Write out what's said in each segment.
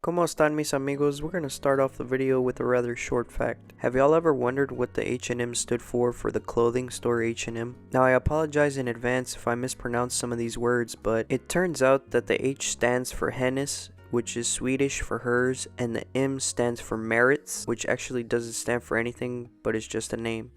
¿Cómo están mis amigos? We're going to start off the video with a rather short fact. Have y'all ever wondered what the H&M stood for the clothing store H&M? Now I apologize in advance if I mispronounce some of these words, but it turns out that the H stands for hennes, which is Swedish for hers, and the M stands for merits, which actually doesn't stand for anything, but it's just a name.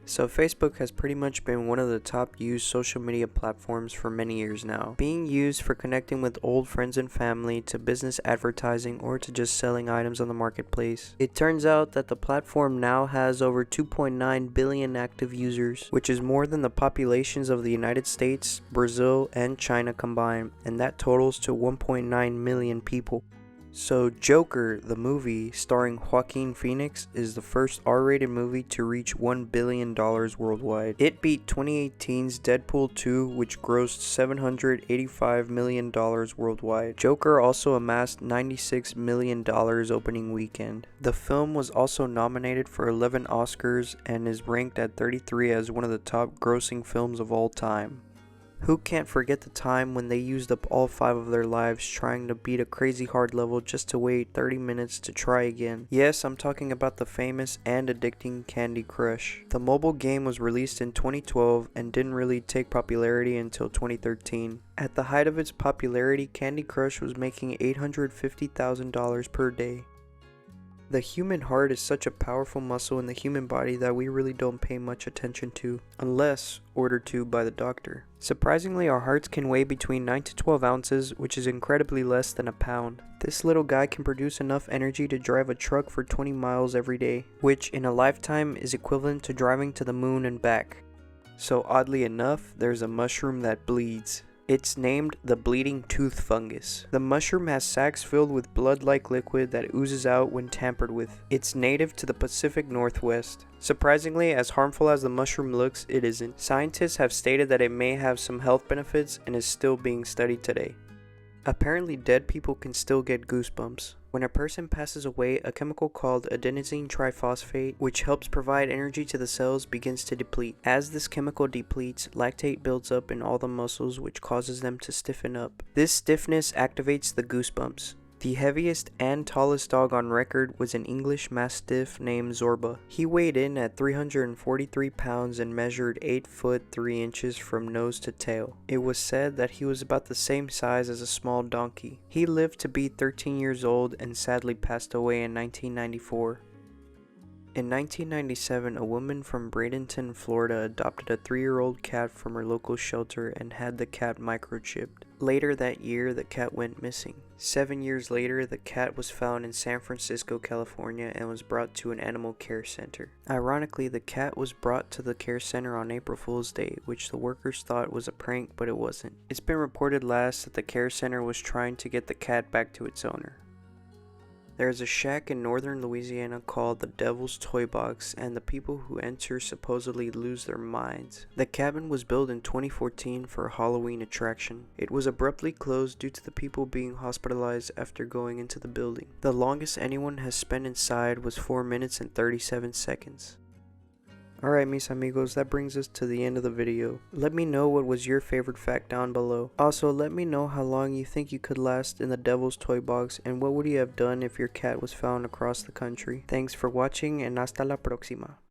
So Facebook has pretty much been one of the top used social media platforms for many years now, being used for connecting with old friends and family, to business advertising, or to just selling items on the marketplace. It turns out that the platform now has over 2.9 billion active users, which is more than the populations of the United States, Brazil, and China combined, and that totals to 1.9 million people. So Joker, the movie starring Joaquin Phoenix, is the first R-rated movie to reach $1 billion worldwide. It beat 2018's Deadpool 2, which grossed $785 million worldwide. Joker also amassed $96 million opening weekend. The film was also nominated for 11 Oscars and is ranked at 33 as one of the top grossing films of all time. Who can't forget the time when they used up all 5 of their lives trying to beat a crazy hard level just to wait 30 minutes to try again? Yes, I'm talking about the famous and addicting Candy Crush. The mobile game was released in 2012 and didn't really take popularity until 2013. At the height of its popularity, Candy Crush was making $850,000 per day. The human heart is such a powerful muscle in the human body that we really don't pay much attention to, unless ordered to by the doctor. Surprisingly, our hearts can weigh between 9 to 12 ounces, which is incredibly less than a pound. This little guy can produce enough energy to drive a truck for 20 miles every day, which in a lifetime is equivalent to driving to the moon and back. So oddly enough, there's a mushroom that bleeds. It's named the bleeding tooth fungus. The mushroom has sacs filled with blood-like liquid that oozes out when tampered with. It's native to the Pacific Northwest. Surprisingly, as harmful as the mushroom looks, it isn't. Scientists have stated that it may have some health benefits and is still being studied today. Apparently, dead people can still get goosebumps. When a person passes away, a chemical called adenosine triphosphate, which helps provide energy to the cells, begins to deplete. As this chemical depletes, lactate builds up in all the muscles, which causes them to stiffen up. This stiffness activates the goosebumps. The heaviest and tallest dog on record was an English Mastiff named Zorba. He weighed in at 343 pounds and measured 8 foot 3 inches from nose to tail. It was said that he was about the same size as a small donkey. He lived to be 13 years old and sadly passed away in 1994. In 1997, a woman from Bradenton, Florida adopted a 3-year-old cat from her local shelter and had the cat microchipped. Later that year, the cat went missing. 7 years later, the cat was found in San Francisco, California, and was brought to an animal care center. Ironically, the cat was brought to the care center on April Fool's Day, which the workers thought was a prank, but it wasn't. It's been reported last that the care center was trying to get the cat back to its owner. There is a shack in northern Louisiana called the Devil's Toy Box, and the people who enter supposedly lose their minds. The cabin was built in 2014 for a Halloween attraction. It was abruptly closed due to the people being hospitalized after going into the building. The longest anyone has spent inside was 4 minutes and 37 seconds. Alright mis amigos, that brings us to the end of the video. Let me know what was your favorite fact down below. Also, let me know how long you think you could last in the Devil's Toy Box, and what would you have done if your cat was found across the country. Thanks for watching, and hasta la próxima.